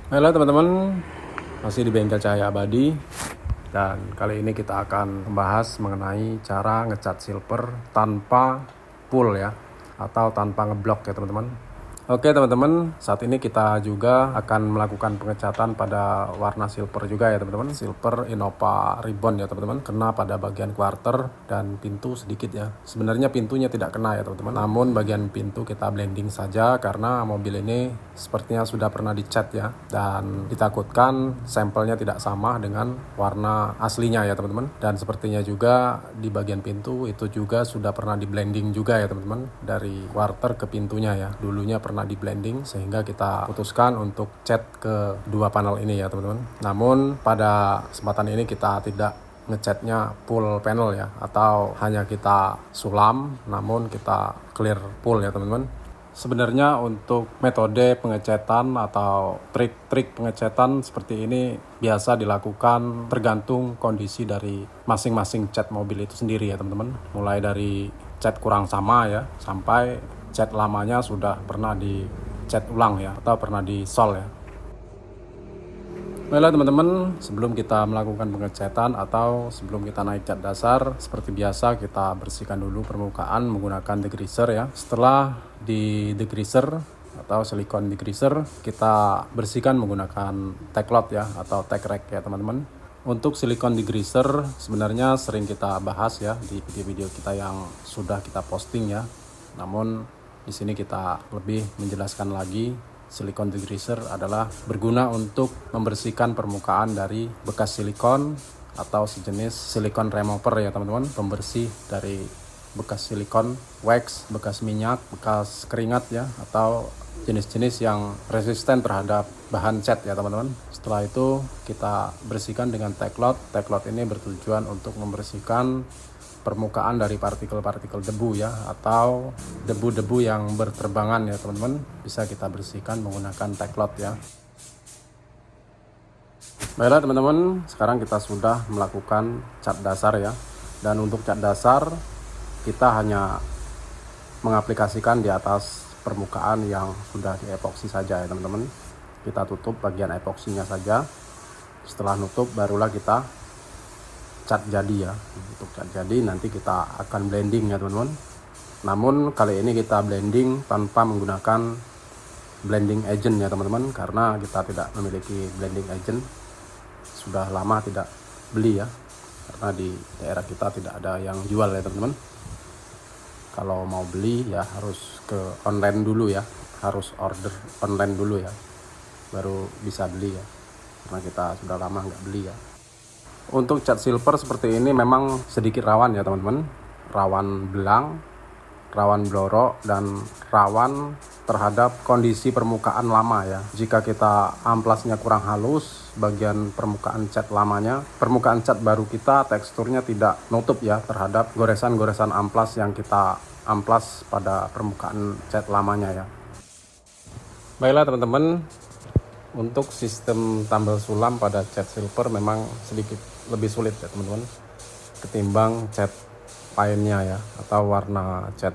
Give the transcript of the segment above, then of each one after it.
Halo teman-teman, masih di Bengkel Cahaya Abadi. Dan kali ini kita akan membahas mengenai cara ngecat silver tanpa pull ya, atau tanpa ngeblok ya teman-teman. Oke teman-teman, saat ini kita juga akan melakukan pengecatan pada warna silver juga ya teman-teman. Silver Innova Ribbon ya teman-teman, kena pada bagian quarter dan pintu sedikit ya. Sebenarnya pintunya tidak kena ya teman-teman, namun bagian pintu kita blending saja karena mobil ini sepertinya sudah pernah dicat ya, dan ditakutkan sampelnya tidak sama dengan warna aslinya ya teman-teman. Dan sepertinya juga di bagian pintu itu juga sudah pernah di blending juga ya teman-teman, dari quarter ke pintunya ya. Dulunya pernah di blending sehingga kita putuskan untuk cat ke dua panel ini ya teman-teman. Namun pada kesempatan ini kita tidak ngecatnya full panel ya, atau hanya kita sulam namun kita clear full ya teman-teman. Sebenarnya untuk metode pengecatan atau trik-trik pengecatan seperti ini biasa dilakukan tergantung kondisi dari masing-masing cat mobil itu sendiri ya teman-teman. Mulai dari cat kurang sama ya, sampai cat lamanya sudah pernah dicat ulang ya, atau pernah di sol ya. Baiklah teman-teman, sebelum kita melakukan pengecatan atau sebelum kita naik cat dasar, seperti biasa kita bersihkan dulu permukaan menggunakan degreaser ya. Setelah di degreaser atau silikon degreaser, kita bersihkan menggunakan tacklot ya, atau tack rack ya teman-teman. Untuk silikon degreaser sebenarnya sering kita bahas ya di video-video kita yang sudah kita posting ya. Namun di sini kita lebih menjelaskan lagi. Silikon degreaser adalah berguna untuk membersihkan permukaan dari bekas silikon atau sejenis silikon remover ya teman-teman, pembersih dari bekas silikon, wax, bekas minyak, bekas keringat ya, atau jenis-jenis yang resisten terhadap bahan cat ya teman-teman. Setelah itu kita bersihkan dengan tacklot. Tacklot ini bertujuan untuk membersihkan permukaan dari partikel-partikel debu ya, atau debu-debu yang berterbangan ya teman-teman, bisa kita bersihkan menggunakan tacklot ya. Baiklah teman-teman, sekarang kita sudah melakukan cat dasar ya. Dan untuk cat dasar kita hanya mengaplikasikan di atas permukaan yang sudah diepoksi saja ya teman-teman. Kita tutup bagian epoksinya saja. Setelah nutup barulah kita cat jadi ya. Untuk cat jadi nanti kita akan blending ya teman-teman. Namun kali ini kita blending tanpa menggunakan blending agent ya teman-teman, karena kita tidak memiliki blending agent. Sudah lama tidak beli ya, karena di daerah kita tidak ada yang jual ya teman-teman. Kalau mau beli ya harus ke online dulu ya, harus order online dulu ya, baru bisa beli ya, karena kita sudah lama nggak beli ya. Untuk cat silver seperti ini memang sedikit rawan ya teman-teman, rawan belang, rawan blorok, dan rawan terhadap kondisi permukaan lama ya. Jika kita amplasnya kurang halus, bagian permukaan cat lamanya, permukaan cat baru kita teksturnya tidak nutup ya terhadap goresan-goresan amplas yang kita amplas pada permukaan cat lamanya ya. Baiklah teman-teman, untuk sistem tambal sulam pada cat silver memang sedikit lebih sulit ya teman-teman, ketimbang cat lainnya ya, atau warna cat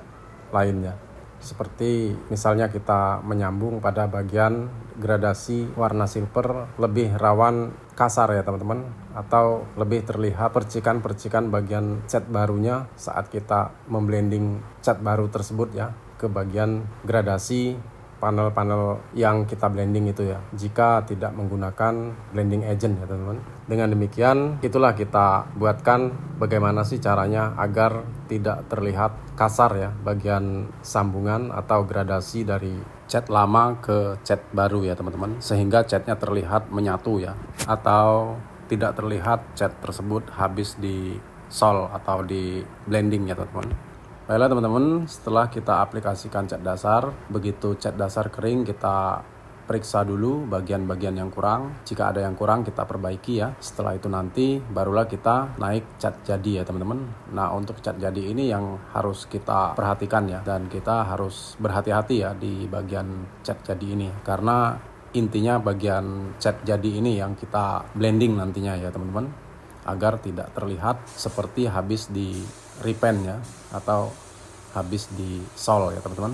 lainnya. Seperti misalnya kita menyambung pada bagian gradasi warna silver, lebih rawan kasar ya teman-teman, atau lebih terlihat percikan-percikan bagian cat barunya saat kita memblending cat baru tersebut ya ke bagian gradasi panel-panel yang kita blending itu ya, jika tidak menggunakan blending agent ya teman-teman. Dengan demikian itulah kita buatkan bagaimana sih caranya agar tidak terlihat kasar ya bagian sambungan atau gradasi dari cat lama ke cat baru ya teman-teman, sehingga catnya terlihat menyatu ya, atau tidak terlihat cat tersebut habis di sol atau di blending ya teman-teman. Baiklah teman-teman, setelah kita aplikasikan cat dasar, begitu cat dasar kering kita periksa dulu bagian-bagian yang kurang. Jika ada yang kurang kita perbaiki ya. Setelah itu nanti barulah kita naik cat jadi ya teman-teman. Nah, untuk cat jadi ini yang harus kita perhatikan ya, dan kita harus berhati-hati ya di bagian cat jadi ini, karena intinya bagian cat jadi ini yang kita blending nantinya ya teman-teman, agar tidak terlihat seperti habis di repaint ya, atau habis di sol ya teman-teman.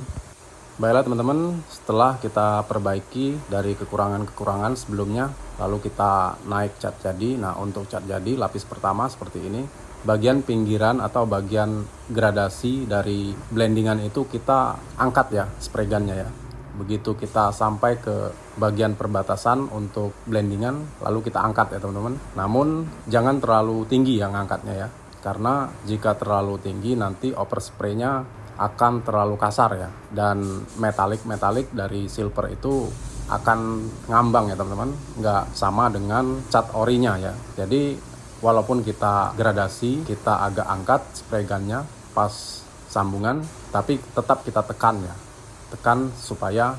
Baiklah teman-teman, setelah kita perbaiki dari kekurangan-kekurangan sebelumnya, lalu kita naik cat jadi. Nah, untuk cat jadi lapis pertama seperti ini. Bagian pinggiran atau bagian gradasi dari blendingan itu kita angkat ya, spray gunnya ya. Begitu kita sampai ke bagian perbatasan untuk blendingan, lalu kita angkat ya teman-teman. Namun jangan terlalu tinggi yang angkatnya ya, karena jika terlalu tinggi nanti overspray-nya akan terlalu kasar ya, dan metalik dari silver itu akan ngambang ya teman-teman, nggak sama dengan cat orinya ya. Jadi walaupun kita gradasi, kita agak angkat spray gunnya pas sambungan, tapi tetap kita tekan ya, tekan supaya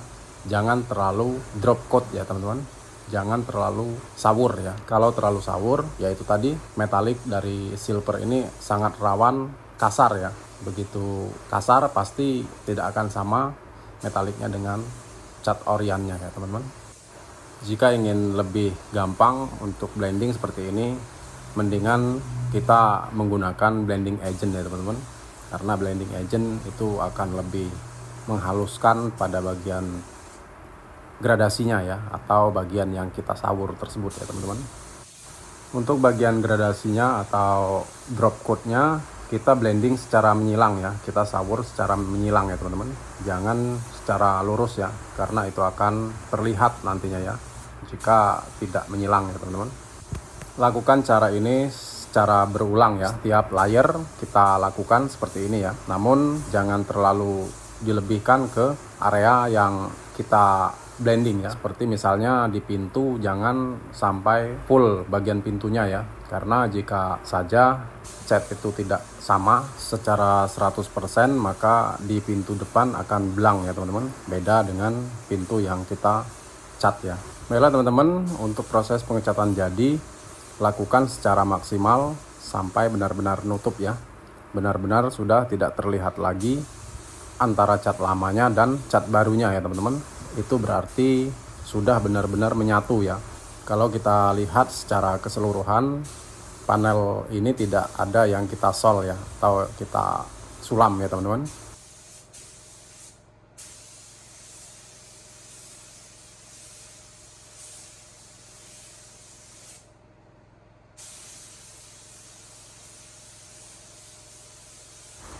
jangan terlalu drop coat ya teman-teman, jangan terlalu sawur ya. Kalau terlalu sawur, yaitu tadi metalik dari silver ini sangat rawan kasar ya. Begitu kasar pasti tidak akan sama metaliknya dengan cat oriannya ya teman-teman. Jika ingin lebih gampang untuk blending seperti ini, mendingan kita menggunakan blending agent ya teman-teman, karena blending agent itu akan lebih menghaluskan pada bagian gradasinya ya, atau bagian yang kita sawur tersebut ya teman-teman. Untuk bagian gradasinya atau drop coatnya kita blending secara menyilang ya, kita sawur secara menyilang ya teman-teman, jangan secara lurus ya, karena itu akan terlihat nantinya ya jika tidak menyilang ya teman-teman. Lakukan cara ini secara berulang ya, setiap layer kita lakukan seperti ini ya, namun jangan terlalu dilebihkan ke area yang kita blending ya. Seperti misalnya di pintu, jangan sampai full bagian pintunya ya, karena jika saja cat itu tidak sama secara 100%, maka di pintu depan akan belang ya teman-teman, beda dengan pintu yang kita cat ya. Baiklah teman-teman, untuk proses pengecatan jadi lakukan secara maksimal sampai benar-benar nutup ya, benar-benar sudah tidak terlihat lagi antara cat lamanya dan cat barunya ya teman-teman. Itu berarti sudah benar-benar menyatu ya. Kalau kita lihat secara keseluruhan, panel ini tidak ada yang kita sol ya, atau kita sulam ya teman-teman.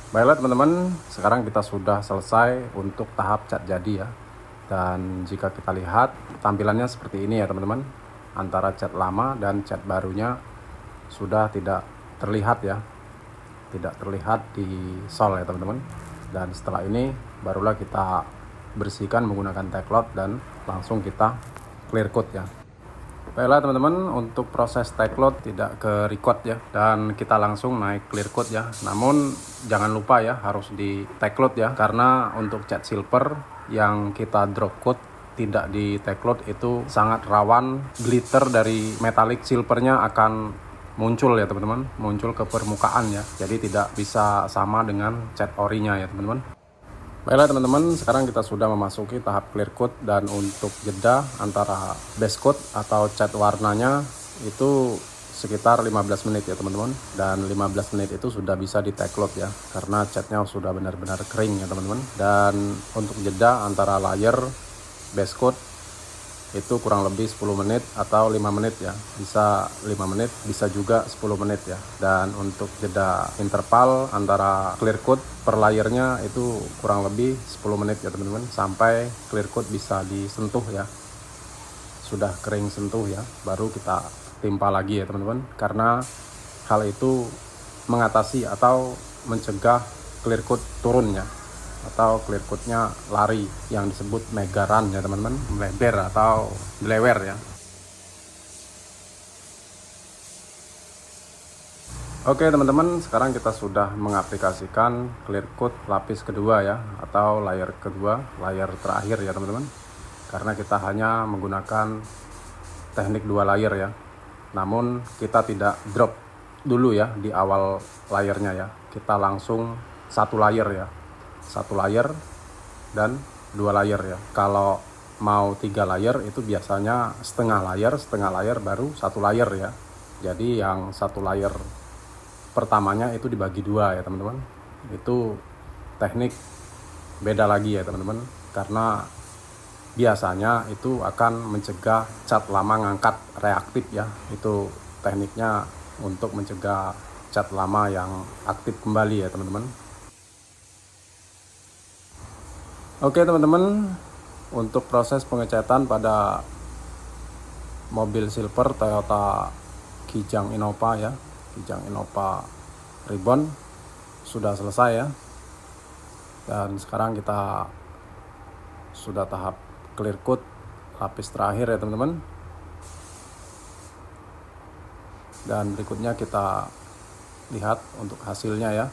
Baiklah teman-teman, sekarang kita sudah selesai untuk tahap cat jadi ya. Dan jika kita lihat tampilannya seperti ini ya teman-teman, antara cat lama dan cat barunya sudah tidak terlihat ya, tidak terlihat di sol ya teman-teman. Dan setelah ini barulah kita bersihkan menggunakan tacklot dan langsung kita clear coat ya. Baiklah teman-teman, untuk proses tacklot tidak ke record ya, dan kita langsung naik clear coat ya. Namun jangan lupa ya, harus di tacklot ya, karena untuk cat silver yang kita drop coat tidak di tacklot itu sangat rawan glitter dari metalik silvernya akan muncul ya teman-teman, muncul ke permukaan ya. Jadi tidak bisa sama dengan cat orinya ya teman-teman. Baiklah teman-teman, sekarang kita sudah memasuki tahap clear coat, dan untuk jeda antara base coat atau cat warnanya itu sekitar 15 menit ya teman-teman. Dan 15 menit itu sudah bisa di tacklot ya, karena catnya sudah benar-benar kering ya teman-teman. Dan untuk jeda antara layer base coat itu kurang lebih 10 menit atau 5 menit ya, bisa 5 menit bisa juga 10 menit ya. Dan untuk jeda interval antara clear coat per layernya itu kurang lebih 10 menit ya teman-teman, sampai clear coat bisa disentuh ya, sudah kering sentuh ya, baru kita timpa lagi ya teman-teman, karena hal itu mengatasi atau mencegah clear coat turunnya atau clear coatnya lari, yang disebut megaran ya teman-teman, melebar atau blewer ya. Oke teman-teman, sekarang kita sudah mengaplikasikan clear coat lapis kedua ya, atau layer kedua, layer terakhir ya teman-teman, karena kita hanya menggunakan teknik 2 layer ya. Namun kita tidak drop dulu ya di awal layernya ya, kita langsung 1 layer ya, 1 layer dan 2 layer ya. Kalau mau 3 layer itu biasanya setengah layer baru 1 layer ya. Jadi yang 1 layer pertamanya itu dibagi 2 ya teman-teman. Itu teknik beda lagi ya teman-teman, karena biasanya itu akan mencegah cat lama ngangkat reaktif ya. Itu tekniknya untuk mencegah cat lama yang aktif kembali ya teman-teman. Oke teman-teman, untuk proses pengecatan pada mobil silver Toyota Kijang Innova ya, Kijang Innova Ribbon sudah selesai ya. Dan sekarang kita sudah tahap clear coat lapis terakhir ya teman-teman. Dan berikutnya kita lihat untuk hasilnya ya.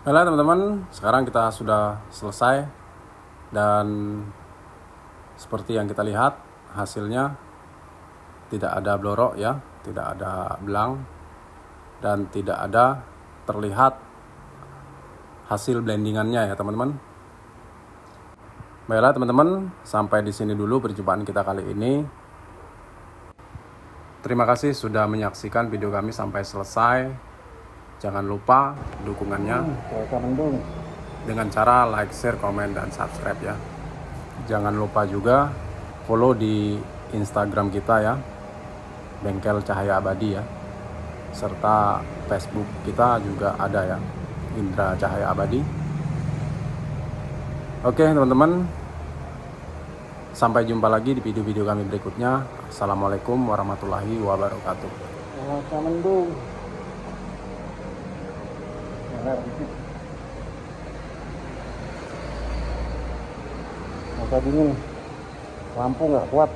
Halo teman-teman, sekarang kita sudah selesai dan seperti yang kita lihat hasilnya tidak ada blorok ya, tidak ada belang dan tidak ada terlihat hasil blendingannya ya teman-teman. Baiklah teman-teman, sampai di sini dulu perjumpaan kita kali ini. Terima kasih sudah menyaksikan video kami sampai selesai. Jangan lupa dukungannya dengan cara like, share, komen, dan subscribe ya. Jangan lupa juga follow di Instagram kita ya, Bengkel Cahaya Abadi ya. Serta Facebook kita juga ada ya, Indra Cahaya Abadi. Oke teman-teman, sampai jumpa lagi di video-video kami berikutnya. Assalamualaikum warahmatullahi wabarakatuh. Masa dingin, lampu nggak kuat.